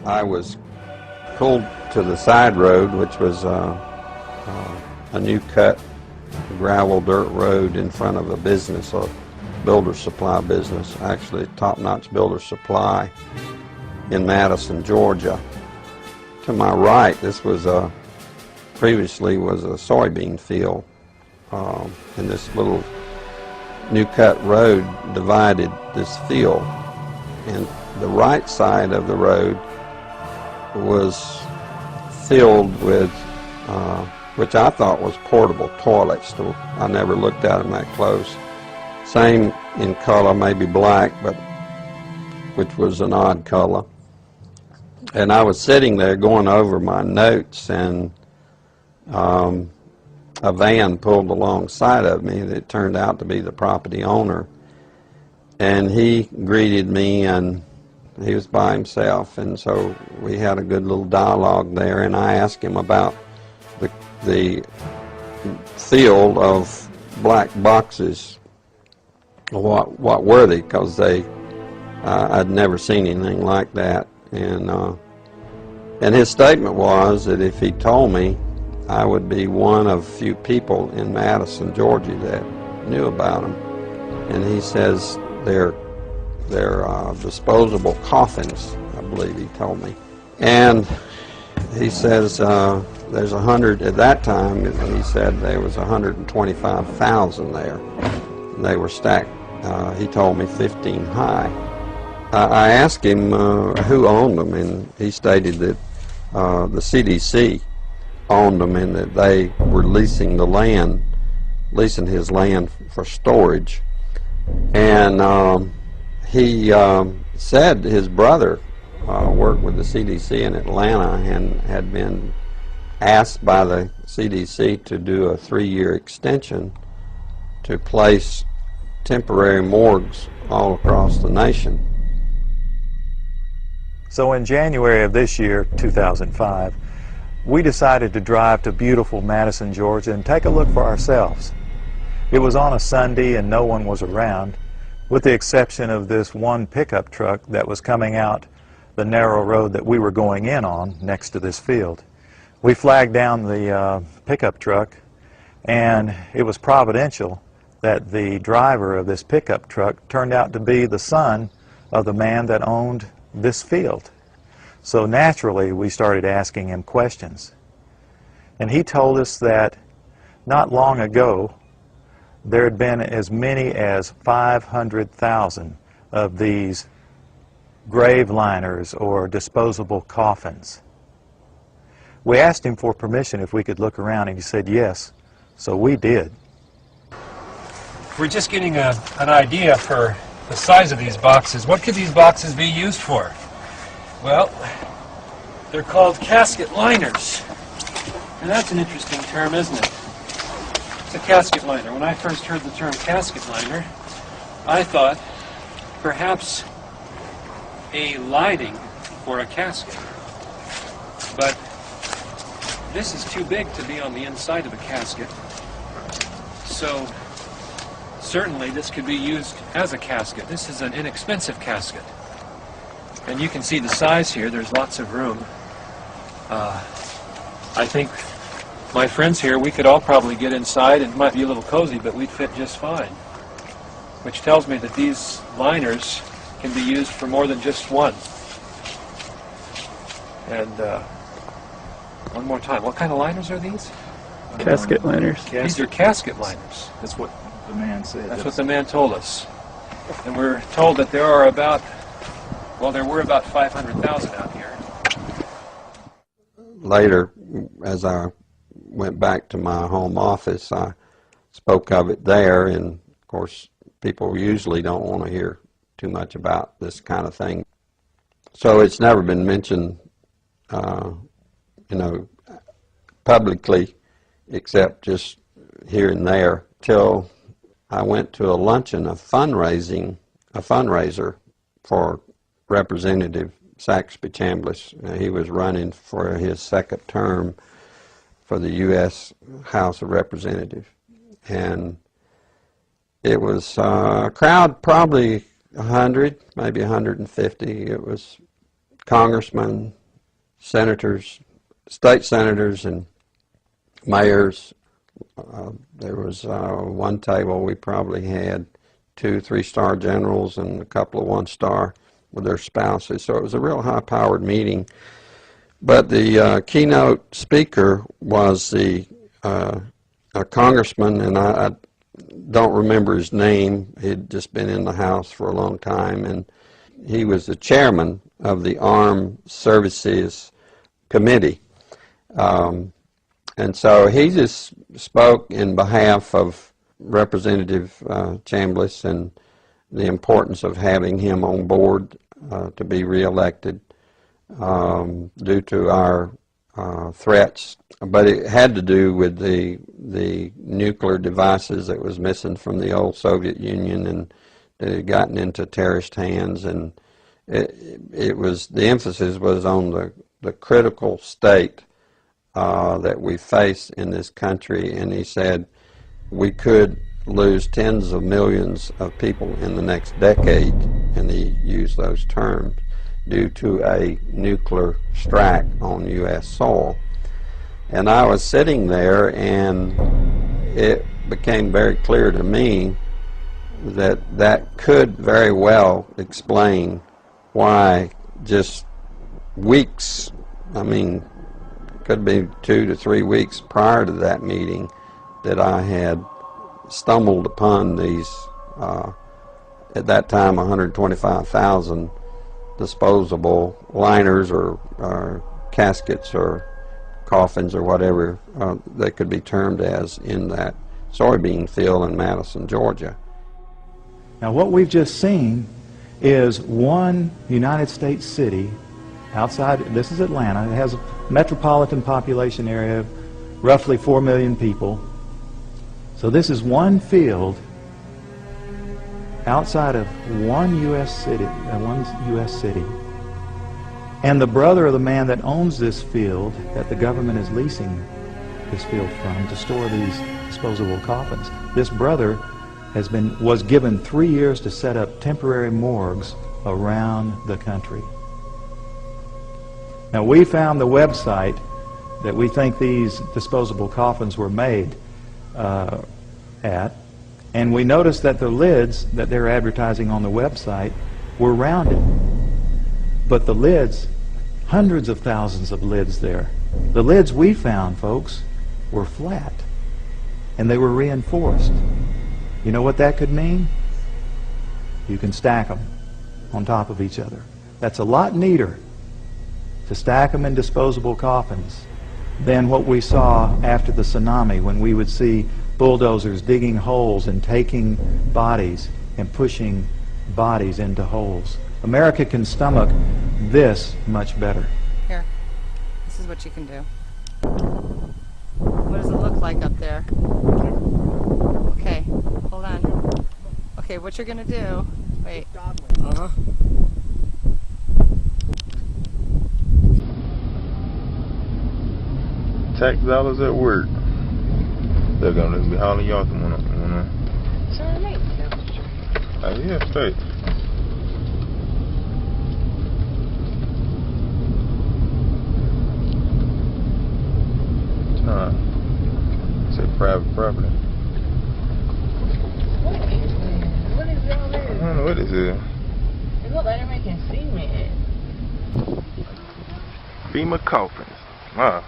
I was pulled to the side road, which was a new cut gravel dirt road in front of a business, a builder supply business, actually Top Notch Builder Supply in Madison, Georgia. To my right, this was previously was a soybean field, and this little new cut road divided this field, and the right side of the road was filled with which I thought was portable toilets. I never looked at them that close. Same in color, maybe black, but which was an odd color. And I was sitting there going over my notes, and a van pulled alongside of me that turned out to be the property owner. And he greeted me, and he was by himself, and so we had a good little dialogue there, and I asked him about the field of black boxes. What were they? Because I'd never seen anything like that, and his statement was that if he told me, I would be one of few people in Madison, Georgia that knew about them. And he says they're disposable coffins, I believe he told me. And he says there's 100, at that time, he said there was 125,000 there. And they were stacked, he told me, 15 high. I asked him who owned them, and he stated that the CDC owned them and that they were leasing his land for storage. And he said his brother worked with the CDC in Atlanta and had been asked by the CDC to do a 3-year extension to place temporary morgues all across the nation. So in January of this year, 2005, we decided to drive to beautiful Madison, Georgia and take a look for ourselves. It was on a Sunday and no one was around, with the exception of this one pickup truck that was coming out the narrow road that we were going in on next to this field. We flagged down the pickup truck, and it was providential that the driver of this pickup truck turned out to be the son of the man that owned this field. So naturally we started asking him questions. And he told us that not long ago there had been as many as 500,000 of these grave liners or disposable coffins. We asked him for permission if we could look around, and he said yes, so we did. We're just getting an idea for the size of these boxes. What could these boxes be used for? Well, they're called casket liners. And that's an interesting term, isn't it? It's a casket liner. When I first heard the term casket liner, I thought perhaps a lining for a casket. But this is too big to be on the inside of a casket. So certainly this could be used as a casket. This is an inexpensive casket. And you can see the size here. There's lots of room. I think my friends here, we could all probably get inside. It might be a little cozy, but we'd fit just fine. Which tells me that these liners can be used for more than just one. And one more time, what kind of liners are these? Casket liners. These are casket liners. That's what the man said. That's what the man told us. And we're told that there are about, well, there were about 500,000 out here. Later, as I went back to my home office, I spoke of it there, and of course people usually don't want to hear too much about this kind of thing. So it's never been mentioned, publicly, except just here and there, till I went to a luncheon, a fundraiser for Representative Saxby Chambliss. He was running for his second term for the U.S. House of Representatives. And it was a crowd, probably 100, maybe 150. It was congressmen, senators, state senators and mayors. There was one table we probably had 2 3-star generals and a couple of 1-star with their spouses. So it was a real high-powered meeting. But the keynote speaker was a congressman, and I don't remember his name. He'd just been in the House for a long time, and he was the chairman of the Armed Services Committee. And so he just spoke in behalf of Representative Chambliss and the importance of having him on board to be reelected due to our threats. But it had to do with the nuclear devices that was missing from the old Soviet Union and that had gotten into terrorist hands, and it was, the emphasis was on the critical state that we face in this country, and he said we could lose tens of millions of people in the next decade, and he used those terms, due to a nuclear strike on U.S. soil. And I was sitting there, and it became very clear to me that that could very well explain why just weeks, I mean, could be 2 to 3 weeks prior to that meeting, that I had stumbled upon these, at that time, 125,000 disposable liners or caskets or coffins or whatever they could be termed as in that soybean field in Madison, Georgia. Now what we've just seen is one United States city outside, this is Atlanta, it has a metropolitan population area of roughly 4 million people. So this is one field outside of one U.S. city, and the brother of the man that owns this field, that the government is leasing this field from to store these disposable coffins. This brother was given 3 years to set up temporary morgues around the country. Now we found the website that we think these disposable coffins were made at, and we noticed that the lids that they're advertising on the website were rounded. But the lids, hundreds of thousands of lids there, the lids we found, folks, were flat, and they were reinforced. You know what that could mean? You can stack them on top of each other. That's a lot neater to stack them in disposable coffins than what we saw after the tsunami, when we would see bulldozers digging holes and taking bodies and pushing bodies into holes. America can stomach this much better. Here, this is what you can do. What does it look like up there? Okay, hold on. Okay, what you're gonna do, wait. Tax dollars at work. They're gonna be hauling y'all to one. Yeah, straight. It's a private property. What is y'all there? I don't know what this is. It look like they're making cement. FEMA coffins. Wow.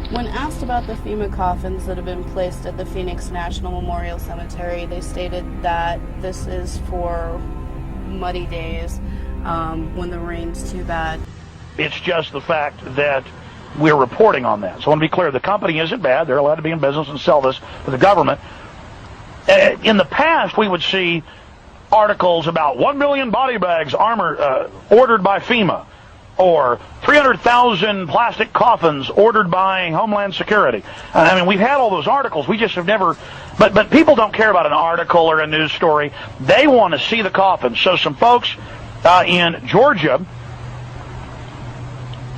When asked about the FEMA coffins that have been placed at the Phoenix National Memorial Cemetery, they stated that this is for muddy days when the rain's too bad. It's just the fact that we're reporting on that. So I want to be clear, the company isn't bad. They're allowed to be in business and sell this to the government. In the past, we would see articles about 1 million body bags ordered by FEMA, or 300,000 plastic coffins ordered by Homeland Security. I mean, we've had all those articles. We just have never... But people don't care about an article or a news story. They want to see the coffins. So some folks in Georgia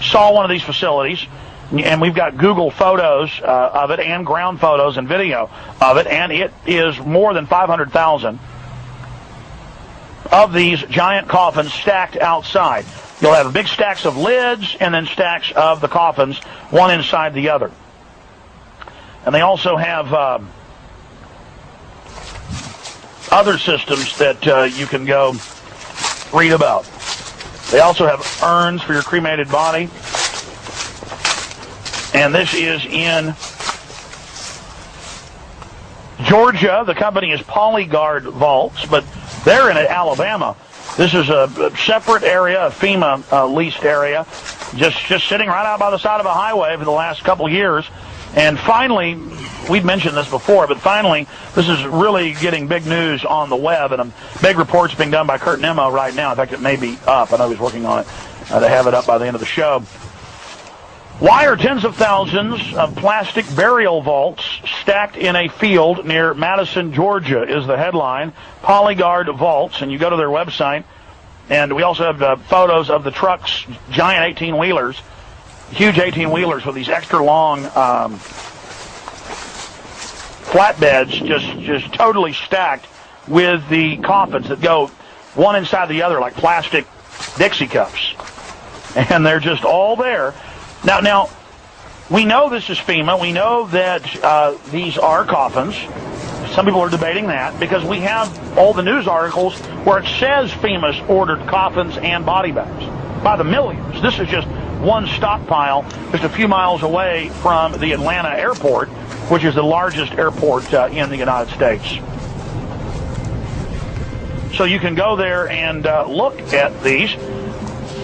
saw one of these facilities, and we've got Google photos of it and ground photos and video of it, and it is more than 500,000. of these giant coffins stacked outside. You'll have big stacks of lids and then stacks of the coffins, one inside the other. And they also have other systems that you can go read about. They also have urns for your cremated body. And this is in Georgia. The company is Polyguard Vaults, but they're in Alabama. This is a separate area, a FEMA leased area, just sitting right out by the side of a highway for the last couple of years. And finally, we've mentioned this before, but finally, this is really getting big news on the web, and a big report's being done by Kurt Nimmo right now. In fact, it may be up. I know he's working on it to have it up by the end of the show. Why are tens of thousands of plastic burial vaults stacked in a field near Madison, Georgia, is the headline. Polyguard Vaults, and you go to their website, and we also have photos of the trucks, giant 18-wheelers, huge 18-wheelers with these extra long flatbeds, just totally stacked with the coffins that go one inside the other like plastic Dixie cups. And they're just all there. Now, we know this is FEMA. We know that these are coffins. Some people are debating that because we have all the news articles where it says FEMA's ordered coffins and body bags by the millions. This is just one stockpile just a few miles away from the Atlanta airport, which is the largest airport in the United States. So you can go there and look at these.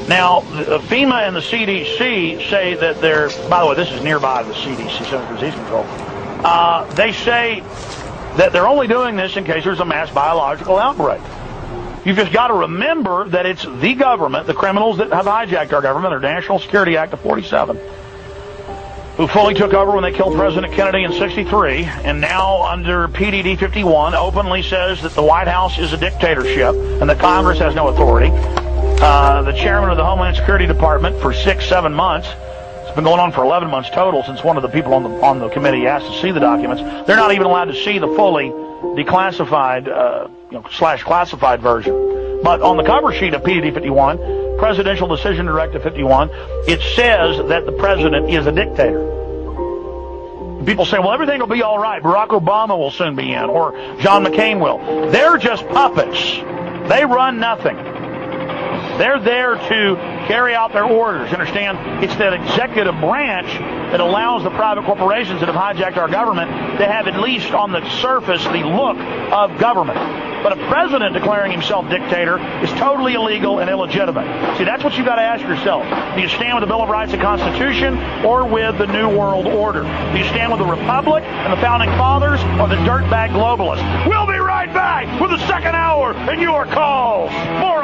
Now, FEMA and the CDC say that they're, by the way, this is nearby the CDC, Center for Disease Control. They say that they're only doing this in case there's a mass biological outbreak. You've just got to remember that it's the government, the criminals that have hijacked our government, their National Security Act of 47, who fully took over when they killed President Kennedy in '63, and now under PDD 51 openly says that the White House is a dictatorship and that Congress has no authority. The chairman of the Homeland Security Department for 6-7 months. It's been going on for 11 months total since one of the people on the committee asked to see the documents. They're not even allowed to see the fully declassified, / classified version. But on the cover sheet of PDD 51, Presidential Decision Directive 51, it says that the president is a dictator. People say, well, everything will be all right. Barack Obama will soon be in, or John McCain will. They're just puppets. They run nothing. They're there to carry out their orders. Understand? It's that executive branch that allows the private corporations that have hijacked our government to have, at least on the surface, the look of government. But a president declaring himself dictator is totally illegal and illegitimate. See, that's what you've got to ask yourself. Do you stand with the Bill of Rights and Constitution or with the New World Order? Do you stand with the Republic and the Founding Fathers or the dirtbag globalists? We'll be right back with the second hour and your calls. More